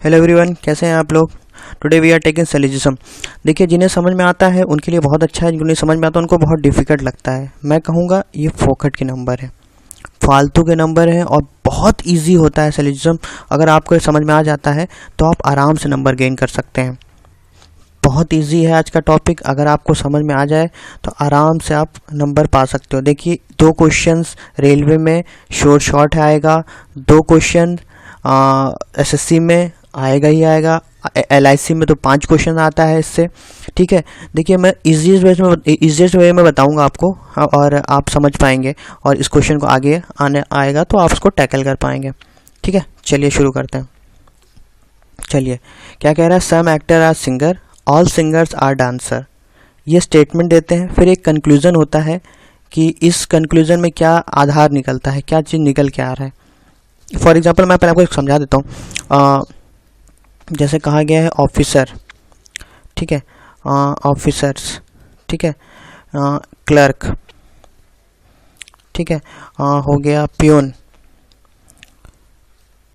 Hello everyone, कैसे हैं आप लोग। Today we are taking syllogism. देखिए, जिन्हें समझ में आता है उनके लिए बहुत अच्छा है, जिन्हें समझ में आता है उनको बहुत डिफिकल्ट लगता है। मैं कहूँगा ये फोकट के नंबर है, फालतू के नंबर हैं और बहुत इजी होता है सिलोजिज्म। अगर आपको समझ में आ जाता है तो आप आराम से नंबर गेन कर सकते हैं। बहुत इजी है आज का टॉपिक, अगर आपको समझ में आ जाए तो आराम से आप नंबर पा सकते हो। देखिए, 2 क्वेश्चंस रेलवे में शॉर्ट आएगा, 2 क्वेश्चन एसएससी में आएगा ही आएगा, एलआईसी में तो 5 क्वेश्चन आता है इससे। ठीक है, देखिए मैं इजीएस्ट वे में बताऊंगा आपको और आप समझ पाएंगे, और इस क्वेश्चन को आगे आने आएगा तो आप उसको टैकल कर पाएंगे। ठीक है, चलिए शुरू करते हैं। चलिए, क्या कह रहा है, some actor are singer, all singers are dancer. ये स्टेटमेंट देते हैं, फिर एक कंक्लूजन होता है कि इस कंक्लूजन में क्या आधार निकलता है, क्या चीज़ निकल के आ रहा है। फॉर एग्जांपल मैं पहले आपको एक समझा देता हूँ। जैसे कहा गया है ऑफिसर, ठीक है, ऑफिसर्स, ठीक है, क्लर्क, ठीक है, हो गया पियोन।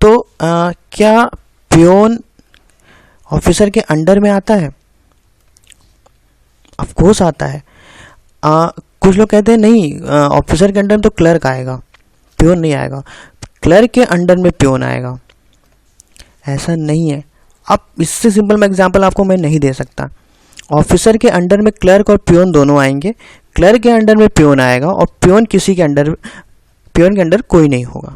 तो क्या पियोन ऑफिसर के अंडर में आता है? ऑफ कोर्स आता है। कुछ लोग कहते हैं नहीं, ऑफिसर के अंडर में तो क्लर्क आएगा, पियोन नहीं आएगा। क्लर्क के अंडर में पियोन आएगा, ऐसा नहीं है। अब इससे सिंपल मैं एग्जांपल आपको मैं नहीं दे सकता। ऑफिसर के अंडर में क्लर्क और पियोन दोनों आएंगे, क्लर्क के अंडर में पियोन आएगा और पियोन के अंडर कोई नहीं होगा।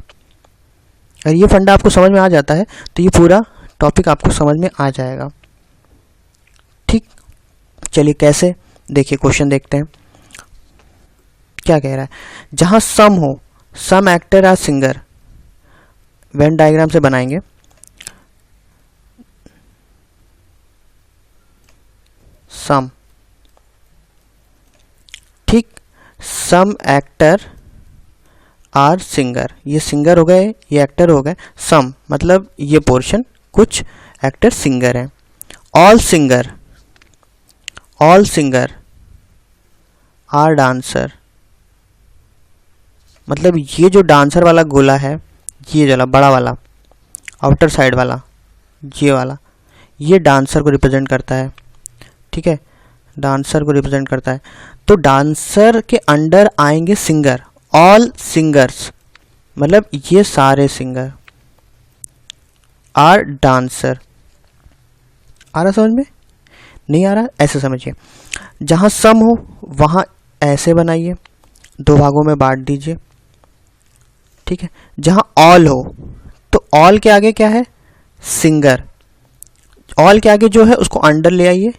अगर ये फंडा आपको समझ में आ जाता है तो ये पूरा टॉपिक आपको समझ में आ जाएगा। ठीक, चलिए कैसे, देखिए क्वेश्चन देखते हैं क्या कह रहा है। जहां सम हो, some actor are singer, Venn diagram से बनाएंगे। सम, ठीक, सम एक्टर आर सिंगर, ये सिंगर हो गए, ये एक्टर हो गए। सम मतलब ये पोर्शन, कुछ एक्टर सिंगर हैं। ऑल सिंगर आर डांसर, मतलब ये जो डांसर वाला गोला है, ये वाला बड़ा वाला आउटर साइड वाला, ये वाला, ये डांसर को रिप्रेजेंट करता है। ठीक है, डांसर को रिप्रेजेंट करता है। तो डांसर के अंडर आएंगे सिंगर, ऑल सिंगर्स, मतलब ये सारे सिंगर आर डांसर। आ रहा समझ में? नहीं आ रहा? ऐसे समझिए, जहां सम हो वहां ऐसे बनाइए, 2 भागों में बांट दीजिए। ठीक है, जहां ऑल हो तो ऑल के आगे क्या है, सिंगर। ऑल के आगे जो है उसको अंडर ले आइए,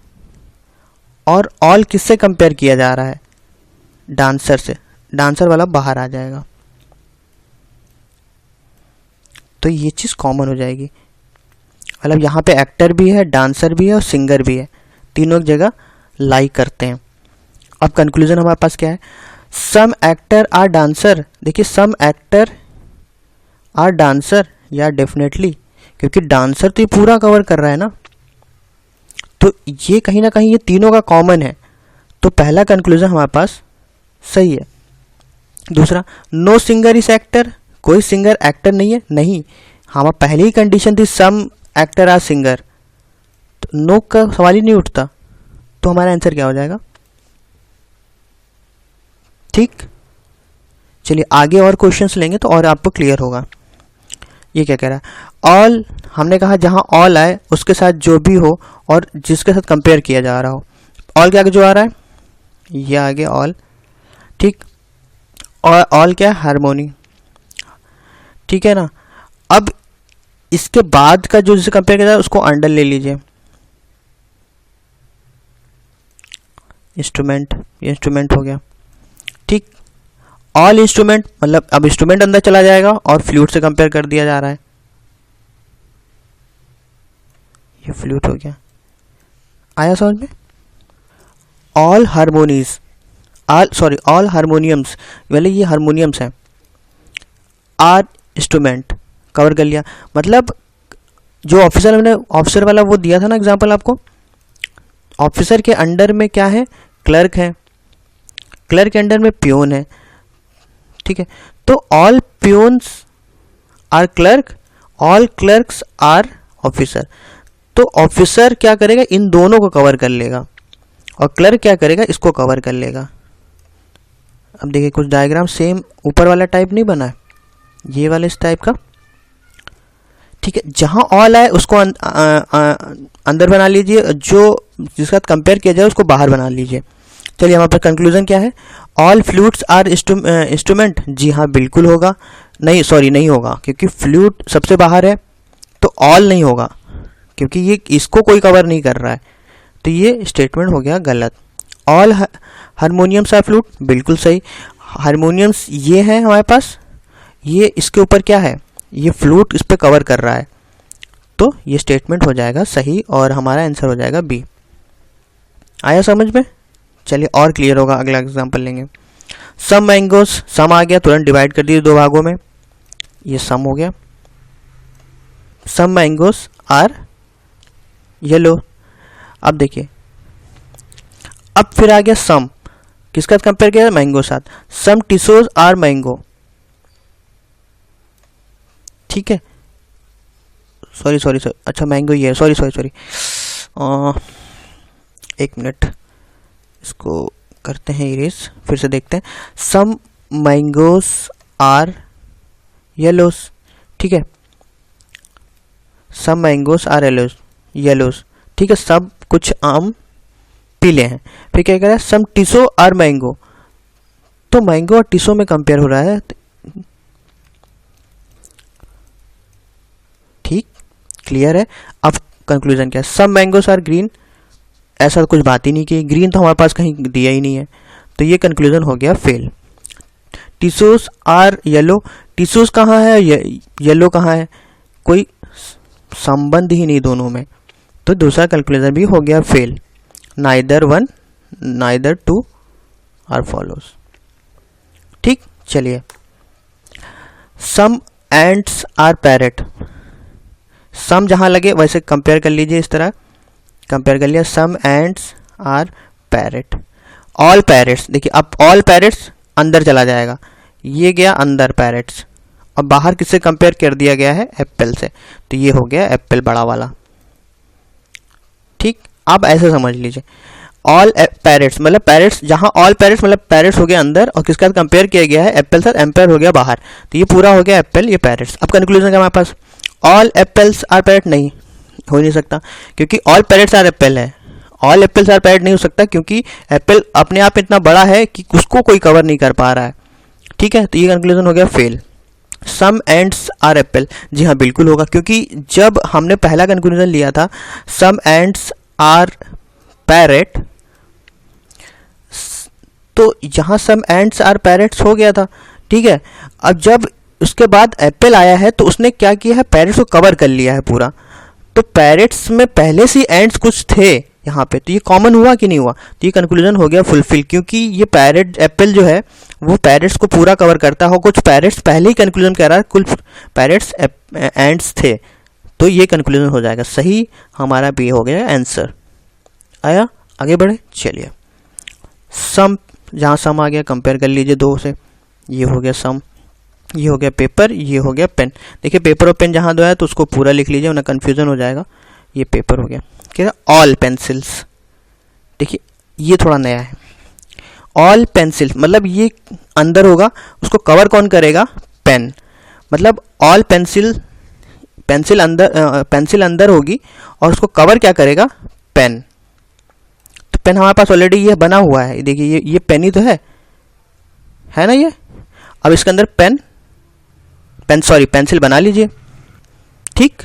और ऑल किससे कंपेयर किया जा रहा है, डांसर से। डांसर वाला बाहर आ जाएगा, तो ये चीज़ कॉमन हो जाएगी। मतलब यहाँ पे एक्टर भी है, डांसर भी है और सिंगर भी है, तीनों एक जगह लाई करते हैं। अब कंक्लूजन हमारे पास क्या है, सम एक्टर आर डांसर। देखिए, सम एक्टर आर डांसर, या डेफिनेटली, क्योंकि डांसर तो ये पूरा कवर कर रहा है ना, तो ये कहीं ना कहीं ये तीनों का कॉमन है। तो पहला कंक्लूजन हमारे पास सही है। दूसरा, नो सिंगर इज एक्टर, कोई सिंगर एक्टर नहीं है। नहीं, हमारा पहली ही कंडीशन थी सम एक्टर आर सिंगर, तो नो का सवाल ही नहीं उठता, तो हमारा आंसर क्या हो जाएगा। ठीक, चलिए आगे और क्वेश्चंस लेंगे तो और आपको क्लियर होगा। ये क्या कह रहा है, ऑल, हमने कहा जहां ऑल आए उसके साथ जो भी हो और जिसके साथ कंपेयर किया जा रहा हो। ऑल के आगे जो आ रहा है, ये आगे ऑल, ठीक, और ऑल क्या है, हारमोनी। ठीक है ना। अब इसके बाद का जो जिससे कंपेयर किया जाए उसको अंडर ले लीजिए, इंस्ट्रूमेंट, ये इंस्ट्रूमेंट हो गया। ठीक, ऑल इंस्ट्रूमेंट मतलब अब इंस्ट्रूमेंट अंदर चला जाएगा और फ्लूट से कंपेयर कर दिया जा रहा है, ये फ्लूट हो गया। आया समझ में? ऑल हारमोनीज, ऑल हारमोनियम्स, वाले ये हारमोनियम्स हैं, आर इंस्ट्रूमेंट कवर कर लिया। मतलब जो ऑफिसर वाला वो दिया था ना एग्जांपल आपको, ऑफिसर के अंडर में क्या है, क्लर्क है, क्लर्क के अंडर में पियोन है। ठीक है, तो all peons are clerk, all clerks are officer. तो ऑफिसर क्या करेगा, इन दोनों को कवर कर लेगा और क्लर्क क्या करेगा, इसको कवर कर लेगा। अब देखिए कुछ डायग्राम सेम ऊपर वाला टाइप नहीं बना है, ये वाला इस टाइप का, ठीक है। जहां ऑल आए उसको अंदर बना लीजिए, जो जिसका कंपेयर किया जाए उसको बाहर बना लीजिए। चलिए हमारे पास कंक्लूजन क्या है, ऑल फ्लूट्स आर इंस्ट्रूमेंट, जी हाँ बिल्कुल होगा, नहीं सॉरी नहीं होगा, क्योंकि फ्लूट सबसे बाहर है तो ऑल नहीं होगा, क्योंकि ये इसको कोई कवर नहीं कर रहा है, तो ये स्टेटमेंट हो गया गलत। ऑल हारमोनियम्स आर फ्लूट, बिल्कुल सही। हारमोनियम्स ये है हमारे पास, ये इसके ऊपर क्या है, ये फ्लूट इस पर कवर कर रहा है, तो ये स्टेटमेंट हो जाएगा सही और हमारा आंसर हो जाएगा बी। आया समझ में? चलिए और क्लियर होगा, अगला एग्जांपल लेंगे। सम मैंगोज, सम आ गया, तुरंत डिवाइड कर दीजिए दो भागों में, ये सम हो गया। सम मैंगोज आर येलो। अब देखिए, अब फिर आ गया सम, किसका कंपेयर किया, मैंगो साथ। सम टिशोज आर मैंगो, ठीक है, सॉरी सॉरी सॉरी, अच्छा मैंगो ये है, सॉरी सॉरी सॉरी, एक मिनट, इसको करते हैं इरेज, फिर से देखते हैं। सम मैंगोस आर येलोस, ठीक है, सम मैंगोस आर येलोस, ठीक है, सब कुछ आम पीले हैं। फिर क्या कह रहा है, सम टिशो आर मैंगो, तो मैंगो और टिशो में कंपेयर हो रहा है, ठीक, क्लियर है। अब कंक्लूजन क्या है, सम मैंगोस आर ग्रीन, ऐसा कुछ बात ही नहीं की, ग्रीन तो हमारे पास कहीं दिया ही नहीं है, तो ये कंक्लूजन हो गया fail. Tissues are yellow, tissues कहाँ है, येलो कहाँ है, कोई संबंध ही नहीं दोनों में, तो दूसरा कंक्लूजन भी हो गया fail. Neither one neither two are follows, ठीक। चलिए, some ends are parrot, some जहाँ लगे वैसे कंपेयर कर लीजिए, इस तरह कंपेयर कर लिया, some ends are parrot. All parrots, देखिए अब ऑल पैरेट्स अंदर चला जाएगा, ये गया अंदर पैरेट्स, और बाहर किससे कंपेयर कर दिया गया है, एप्पल से, तो ये हो गया एप्पल बड़ा वाला, ठीक। अब ऐसे समझ लीजिए, ऑल पैरेट्स मतलब पैरेट्स, जहाँ ऑल पैरेट्स मतलब पैरेट्स हो गया अंदर, और किसका कंपेयर किया गया है, एप्पल साथ, एम्पायर हो गया बाहर, तो ये पूरा हो गया एप्पल, ये पैरेट्स। अब कंक्लूजन क्या हमारे पास, ऑल एप्पल्स आर पैरेट, नहीं हो नहीं सकता, क्योंकि ऑल पैरेट्स आर एप्पल है, ऑल एप्पल्स आर पैरेट नहीं हो सकता, क्योंकि एप्पल अपने आप इतना बड़ा है कि उसको कोई कवर नहीं कर पा रहा है, ठीक है, तो ये कंक्लूजन हो गया fail. Some ends are apple, जी हाँ बिल्कुल होगा, क्योंकि जब हमने पहला कंक्लूजन लिया था सम एंड्स आर पैरेट, तो यहाँ सम एंड्स आर पैरेट्स हो गया था, ठीक है। अब जब उसके बाद एप्पल आया है तो उसने क्या किया है, पैरेट्स को कवर कर लिया है पूरा, तो पैरेट्स में पहले से एंड्स कुछ थे यहाँ पे, तो ये कॉमन हुआ कि नहीं हुआ, तो ये कंक्लूजन हो गया फुलफिल, क्योंकि ये पैरेट एप्पल जो है वो पैरेट्स को पूरा कवर करता है, कुछ पैरेट्स पहले ही कंक्लूजन कह रहा है कुछ पैरेट्स एंड्स थे, तो ये कंक्लूजन हो जाएगा सही, हमारा बी हो गया आंसर। आया, आगे बढ़े, चलिए। सम, जहाँ सम आ गया कंपेयर कर लीजिए दो से, ये हो गया सम, ये हो गया पेपर, ये हो गया पेन। देखिए पेपर और पेन जहाँ दो है तो उसको पूरा लिख लीजिए वरना कन्फ्यूजन हो जाएगा। ये पेपर हो गया, क्या ऑल पेंसिल्स, देखिए ये थोड़ा नया है, ऑल पेंसिल्स मतलब ये अंदर होगा, उसको कवर कौन करेगा, पेन, मतलब ऑल पेंसिल, पेंसिल अंदर होगी और उसको कवर क्या करेगा, पेन। तो पेन हमारे पास ऑलरेडी ये बना हुआ है, देखिए ये पेन ही तो है ना ये। अब इसके अंदर पेंसिल बना लीजिए, ठीक,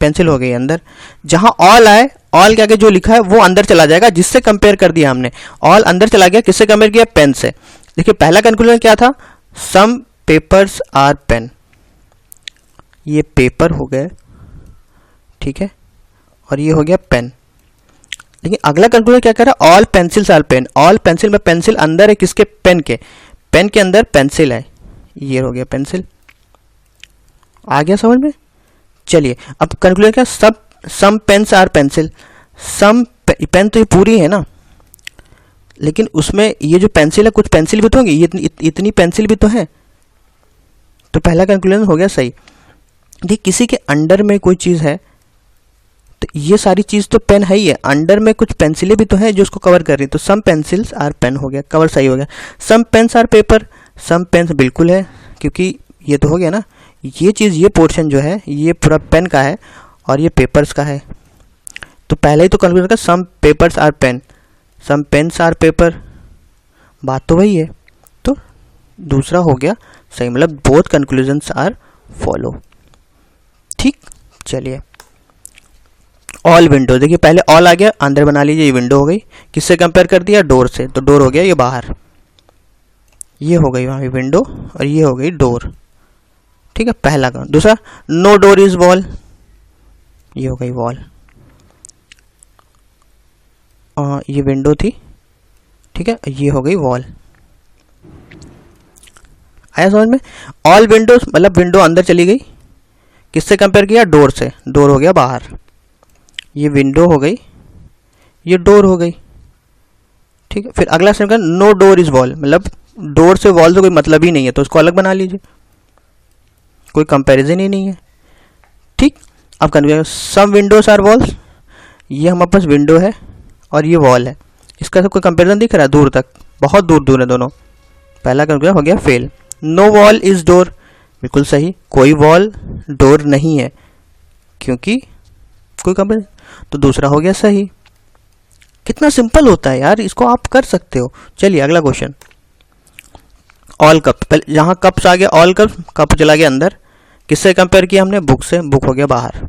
पेंसिल हो गई अंदर। जहां ऑल आए, ऑल के आगे जो लिखा है वो अंदर चला जाएगा, जिससे कंपेयर कर दिया हमने, ऑल अंदर चला गया, किससे कंपेयर किया, पेन से। देखिए पहला कंक्लूजन क्या था, सम पेपर्स आर पेन, ये पेपर हो गए, ठीक है, और ये हो गया पेन। लेकिन अगला कंक्लूजन क्या कह रहा है, all pencils are pen, all pencil में पेंसिल अंदर है किसके, पेन के, पेन के अंदर पेंसिल है, ये हो गया पेंसिल। आ गया समझ में? चलिए अब कंक्लूजन क्या, some pens are pencil, some pen तो ये पूरी है ना, लेकिन उसमें ये जो पेंसिल है कुछ पेंसिल भी तो होंगी, ये इतनी पेंसिल भी तो है, तो पहला कंक्लूजन हो गया सही। देखिए किसी के अंडर में कोई चीज़ है ये सारी चीज़ तो पेन है ही है, अंडर में कुछ पेंसिलें भी तो हैं जो उसको कवर कर रही हैं, तो सम पेंसिल्स आर पेन हो गया, कवर सही हो गया। Some pens are paper, some pens बिल्कुल है क्योंकि ये तो हो गया ना, ये चीज़ ये पोर्शन जो है ये पूरा पेन का है और ये पेपर्स का है, तो पहले ही तो कंक्लूजन का some papers are pen, some pens are paper, बात तो वही है, तो दूसरा हो गया सही, मतलब बोथ कंक्लूजन्स आर फॉलो। ठीक, चलिए ऑल विंडो, देखिए पहले ऑल आ गया, अंदर बना लीजिए, ये विंडो हो गई, किससे कंपेयर कर दिया, डोर से, तो डोर हो गया ये बाहर, ये हो गई वहाँ विंडो और ये हो गई डोर। ठीक है, पहला काम। दूसरा नो डोर इज वॉल, ये हो गई वॉल, ये विंडो थी, ठीक है, ये हो गई वॉल। आया समझ में? ऑल विंडोज मतलब विंडो अंदर चली गई, किससे कंपेयर किया, डोर से, डोर हो गया बाहर, ये विंडो हो गई, ये डोर हो गई। ठीक है, फिर अगला second no door is wall, मतलब डोर से वॉल से कोई मतलब ही नहीं है, तो उसको अलग बना लीजिए, कोई कंपैरिजन ही नहीं है। ठीक, अब कर सम विंडोज आर वॉल्स, ये हमारे पास विंडो है और ये वॉल है, इसका सब कोई कंपैरिजन दिख रहा है, दूर तक, बहुत दूर दूर है दोनों, पहला कंक्लूजन हो गया fail. No wall is door, बिल्कुल सही, कोई वॉल डोर नहीं है क्योंकि कोई कंपैरिजन, तो दूसरा हो गया सही। कितना सिंपल होता है यार, इसको आप कर सकते हो। चलिए अगला क्वेश्चन, ऑल कप, पहले यहाँ कप्स आ गया, ऑल कप चला गया अंदर, किससे कंपेयर किया हमने, बुक से, बुक हो गया बाहर,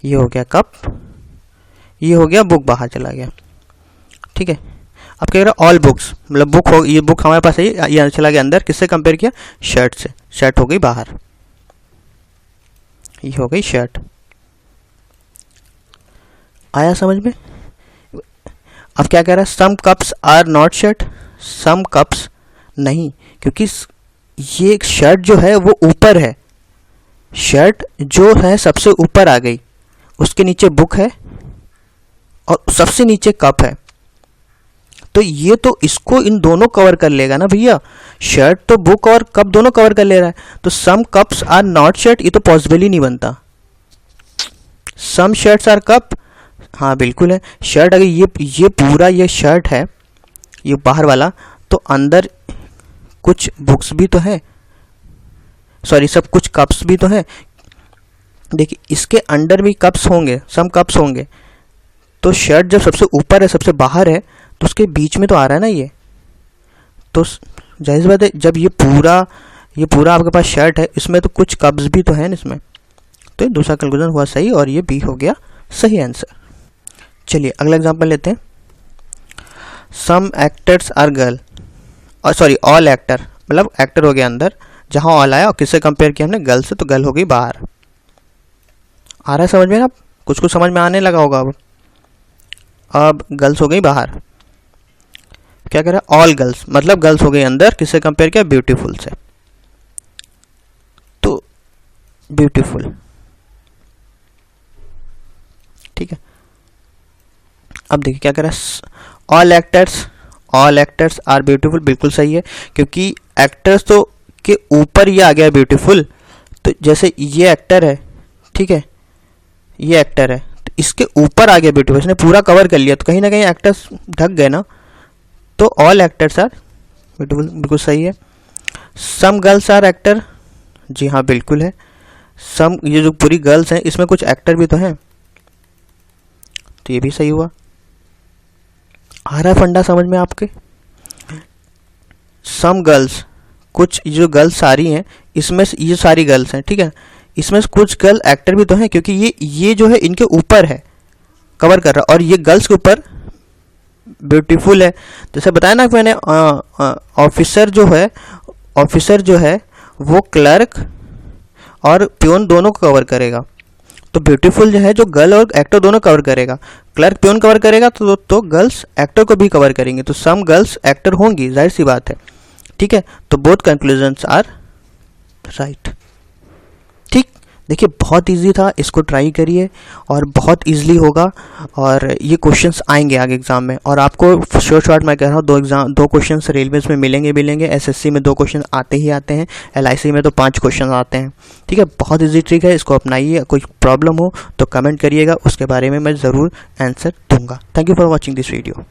ये हो गया कप, ये हो गया बुक बाहर चला गया। ठीक है, अब कह रहा ऑल बुक्स, मतलब बुक हो, ये बुक हमारे पास है, ये चला गया अंदर, किससे कंपेयर किया, शर्ट से, शर्ट हो गई बाहर, ये हो गई शर्ट। आया समझ में? अब क्या कह रहा है, some cups are not shirt, some cups नहीं, क्योंकि ये एक शर्ट जो है वो ऊपर है, शर्ट जो है सबसे ऊपर आ गई, उसके नीचे बुक है और सबसे नीचे कप है, तो ये तो इसको इन दोनों कवर कर लेगा ना भैया, शर्ट तो बुक और कप दोनों कवर कर ले रहा है, तो सम कप्स आर नॉट शर्ट ये तो पॉसिबल ही नहीं बनता। सम शर्ट्स आर कप, हाँ बिल्कुल है, शर्ट अगर ये पूरा ये शर्ट है, ये बाहर वाला, तो अंदर कुछ बुक्स भी तो है, सॉरी सब कुछ कप्स भी तो है, देखिए इसके अंडर भी कप्स होंगे, सम कप्स होंगे, तो शर्ट जब सबसे ऊपर है सबसे बाहर है तो उसके बीच में तो आ रहा है ना ये, तो जाहिर बात है जब ये पूरा आपके पास शर्ट है, इसमें तो कुछ कप्स भी तो है ना इसमें, तो दूसरा कंक्लूजन हुआ सही और ये बी हो गया सही आंसर। चलिए अगला एग्जांपल लेते हैं, सम एक्टर्स आर गर्ल, और सॉरी ऑल एक्टर, मतलब एक्टर हो गया अंदर, जहाँ ऑल आया और किससे कंपेयर किया हमने, गर्ल से, तो गर्ल हो गई बाहर। आ रहा है समझ में ना, कुछ कुछ समझ में आने लगा होगा अब गर्ल्स हो गई बाहर। क्या कह रहा है, ऑल गर्ल्स, मतलब गर्ल्स हो गई अंदर, किससे कंपेयर किया, ब्यूटीफुल से, तो ब्यूटीफुल। ठीक है, अब देखिए क्या कह रहा है, ऑल एक्टर्स आर ब्यूटीफुल, बिल्कुल सही है, क्योंकि एक्टर्स तो के ऊपर ये आ गया ब्यूटीफुल, तो जैसे ये एक्टर है, ठीक है, ये एक्टर है, तो इसके ऊपर आ गया ब्यूटीफुल, इसने पूरा कवर कर लिया, तो कहीं ना कहीं एक्टर्स ढक गए ना, तो ऑल एक्टर्स आर ब्यूटीफुल, बिल्कुल सही है। सम गर्ल्स आर एक्टर, जी हाँ बिल्कुल है, सम ये जो पूरी गर्ल्स हैं इसमें कुछ एक्टर भी तो हैं, तो ये भी सही हुआ। आ रहा है फंडा समझ में आपके, सम गर्ल्स, कुछ जो गर्ल्स सारी हैं इसमें ये सारी गर्ल्स हैं, ठीक है, इसमें कुछ गर्ल एक्टर भी तो हैं, क्योंकि ये जो है इनके ऊपर है, कवर कर रहा, और ये गर्ल्स के ऊपर ब्यूटीफुल है, जैसे बताया ना मैंने, ऑफिसर जो है वो क्लर्क और प्यून दोनों को कवर करेगा, तो ब्यूटीफुल जो है जो गर्ल और एक्टर दोनों कवर करेगा, क्लर्क प्यून कवर करेगा तो गर्ल्स एक्टर को भी कवर करेंगे, तो सम गर्ल्स एक्टर होंगी, जाहिर सी बात है। ठीक है, तो बोथ कंक्लूजन्स आर राइट। ठीक, देखिए बहुत इजी था, इसको ट्राई करिए और बहुत इजीली होगा और ये क्वेश्चंस आएंगे आगे एग्जाम में। और आपको शॉर्ट मैं कह रहा हूँ दो क्वेश्चंस रेलवेज में मिलेंगे। एसएससी में 2 क्वेश्चन आते ही आते हैं, एलआईसी में तो 5 क्वेश्चन आते हैं। ठीक है, बहुत ईजी ट्रिक है, इसको अपनाइए। कोई प्रॉब्लम हो तो कमेंट करिएगा, उसके बारे में मैं ज़रूर आंसर दूंगा। Thank you for watching this video.